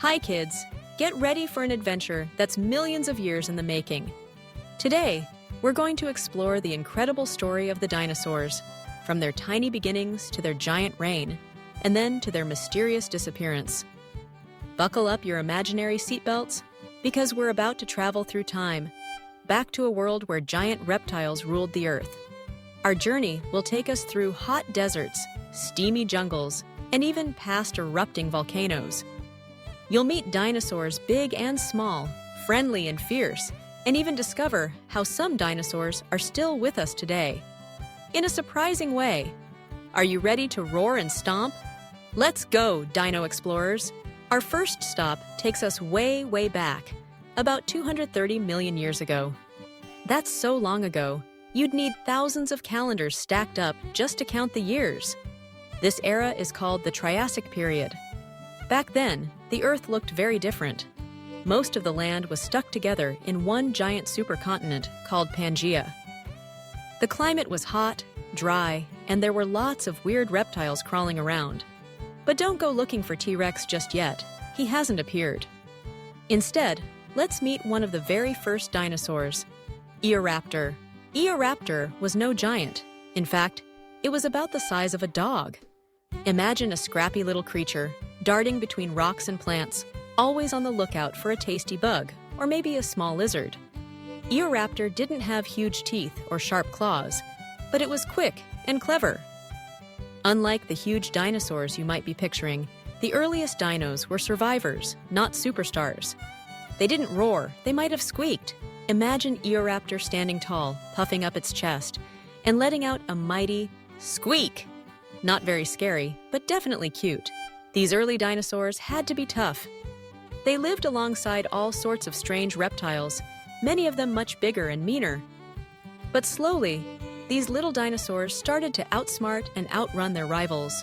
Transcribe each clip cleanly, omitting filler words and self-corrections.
Hi kids, get ready for an adventure that's millions of years in the making. Today, we're going to explore the incredible story of the dinosaurs, from their tiny beginnings to their giant reign, and then to their mysterious disappearance. Buckle up your imaginary seatbelts, because we're about to travel through time, back to a world where giant reptiles ruled the earth. Our journey will take us through hot deserts, steamy jungles, and even past erupting volcanoes. You'll meet dinosaurs big and small, friendly and fierce, and even discover how some dinosaurs are still with us today. In a surprising way. Are you ready to roar and stomp? Let's go, Dino Explorers! Our first stop takes us way, way back, about 230 million years ago. That's so long ago, you'd need thousands of calendars stacked up just to count the years. This era is called the Triassic period. Back then, the Earth looked very different. Most of the land was stuck together in one giant supercontinent called Pangaea. The climate was hot, dry, and there were lots of weird reptiles crawling around. But don't go looking for T-rex just yet. He hasn't appeared. Instead, let's meet one of the very first dinosaurs, Eoraptor. Eoraptor was no giant. In fact, it was about the size of a dog. Imagine a scrappy little creature, darting between rocks and plants, always on the lookout for a tasty bug, or maybe a small lizard. Eoraptor didn't have huge teeth or sharp claws, but it was quick and clever. Unlike the huge dinosaurs you might be picturing, the earliest dinos were survivors, not superstars. They didn't roar, they might have squeaked. Imagine Eoraptor standing tall, puffing up its chest, and letting out a mighty squeak. Not very scary, but definitely cute. These early dinosaurs had to be tough. They lived alongside all sorts of strange reptiles, many of them much bigger and meaner. But slowly, these little dinosaurs started to outsmart and outrun their rivals.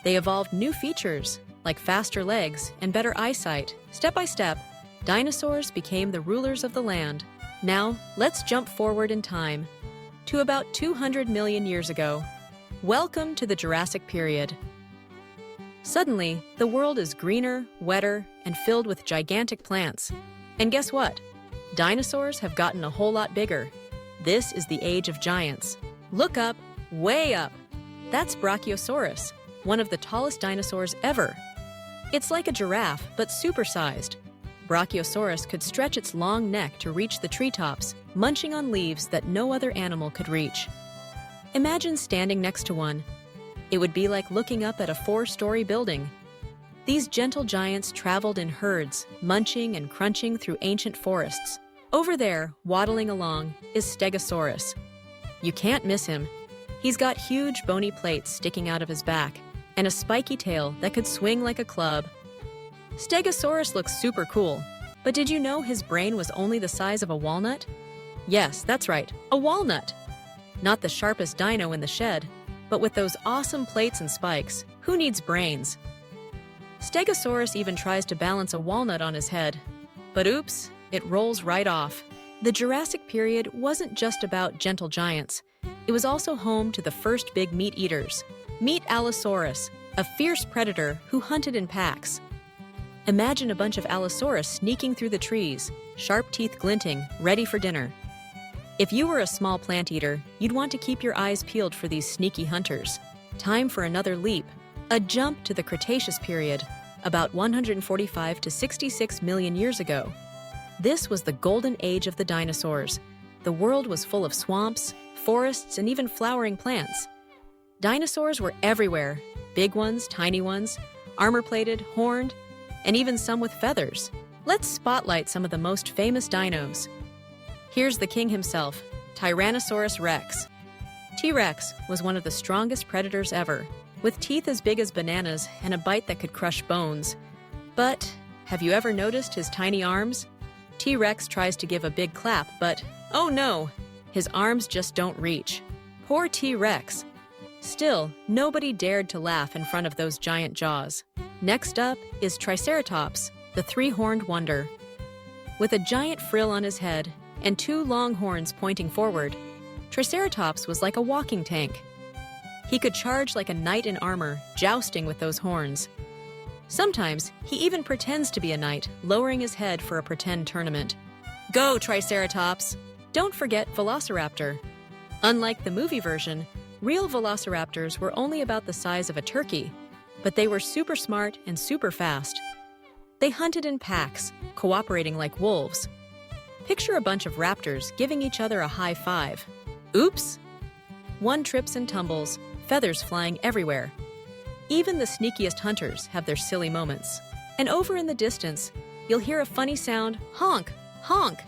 They evolved new features, like faster legs and better eyesight. Step by step, dinosaurs became the rulers of the land. Now, let's jump forward in time, to about 200 million years ago. Welcome to the Jurassic period. Suddenly, the world is greener, wetter, and filled with gigantic plants. And guess what? Dinosaurs have gotten a whole lot bigger. This is the age of giants. Look up, way up. That's Brachiosaurus, one of the tallest dinosaurs ever. It's like a giraffe, but supersized. Brachiosaurus could stretch its long neck to reach the treetops, munching on leaves that no other animal could reach. Imagine standing next to one. It would be like looking up at a 4-story building. These gentle giants traveled in herds, munching and crunching through ancient forests. Over there, waddling along, is Stegosaurus. You can't miss him. He's got huge bony plates sticking out of his back, and a spiky tail that could swing like a club. Stegosaurus looks super cool, but did you know his brain was only the size of a walnut? Yes, that's right, a walnut. Not the sharpest dino in the shed, but with those awesome plates and spikes, who needs brains? Stegosaurus even tries to balance a walnut on his head. But oops, it rolls right off. The Jurassic period wasn't just about gentle giants. It was also home to the first big meat eaters. Meet Allosaurus, a fierce predator who hunted in packs. Imagine a bunch of Allosaurus sneaking through the trees, sharp teeth glinting, ready for dinner. If you were a small plant eater, you'd want to keep your eyes peeled for these sneaky hunters. Time for another leap, a jump to the Cretaceous period, about 145 to 66 million years ago. This was the golden age of the dinosaurs. The world was full of swamps, forests, and even flowering plants. Dinosaurs were everywhere, big ones, tiny ones, armor-plated, horned, and even some with feathers. Let's spotlight some of the most famous dinos. Here's the king himself, Tyrannosaurus rex. T-Rex was one of the strongest predators ever, with teeth as big as bananas and a bite that could crush bones. But have you ever noticed his tiny arms? T-Rex tries to give a big clap, but oh no, his arms just don't reach. Poor T-Rex. Still, nobody dared to laugh in front of those giant jaws. Next up is Triceratops, the 3-horned wonder. With a giant frill on his head and 2 long horns pointing forward, Triceratops was like a walking tank. He could charge like a knight in armor, jousting with those horns. Sometimes he even pretends to be a knight, lowering his head for a pretend tournament. Go, Triceratops! Don't forget Velociraptor. Unlike the movie version, real velociraptors were only about the size of a turkey, but they were super smart and super fast. They hunted in packs, cooperating like wolves. Picture a bunch of raptors giving each other a high five. Oops! One trips and tumbles, feathers flying everywhere. Even the sneakiest hunters have their silly moments. And over in the distance, you'll hear a funny sound, honk, honk.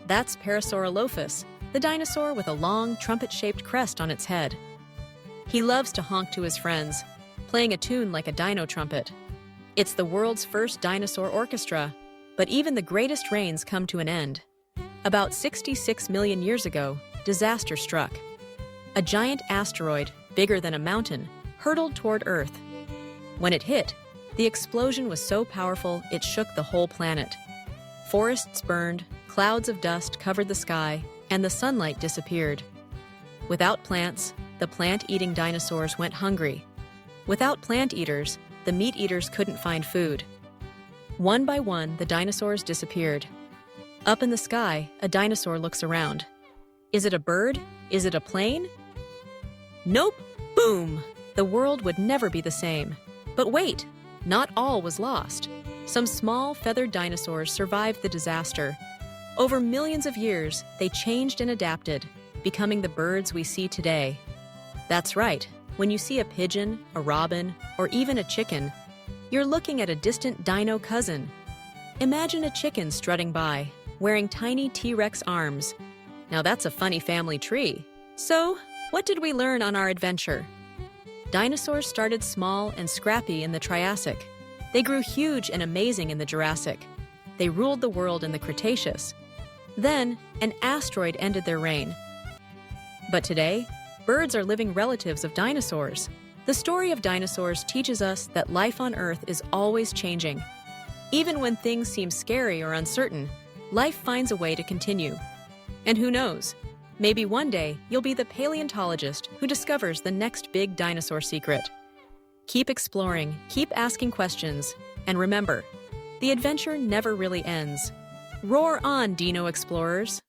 That's Parasaurolophus, the dinosaur with a long, trumpet-shaped crest on its head. He loves to honk to his friends, playing a tune like a dino trumpet. It's the world's first dinosaur orchestra, but even the greatest reigns come to an end. About 66 million years ago, disaster struck. A giant asteroid, bigger than a mountain, hurtled toward Earth. When it hit, the explosion was so powerful it shook the whole planet. Forests burned, clouds of dust covered the sky, and the sunlight disappeared. Without plants, the plant-eating dinosaurs went hungry. Without plant eaters, the meat eaters couldn't find food. One by one, the dinosaurs disappeared. Up in the sky, a dinosaur looks around. Is it a bird? Is it a plane? Nope! Boom! The world would never be the same. But wait, not all was lost. Some small, feathered dinosaurs survived the disaster. Over millions of years, they changed and adapted, becoming the birds we see today. That's right, when you see a pigeon, a robin, or even a chicken, you're looking at a distant dino cousin. Imagine a chicken strutting by, wearing tiny T-rex arms. Now that's a funny family tree. So, what did we learn on our adventure? Dinosaurs started small and scrappy in the Triassic. They grew huge and amazing in the Jurassic. They ruled the world in the Cretaceous. Then, an asteroid ended their reign. But today, birds are living relatives of dinosaurs. The story of dinosaurs teaches us that life on Earth is always changing. Even when things seem scary or uncertain, life finds a way to continue. And who knows? Maybe one day you'll be the paleontologist who discovers the next big dinosaur secret. Keep exploring, keep asking questions, and remember, the adventure never really ends. Roar on, Dino Explorers!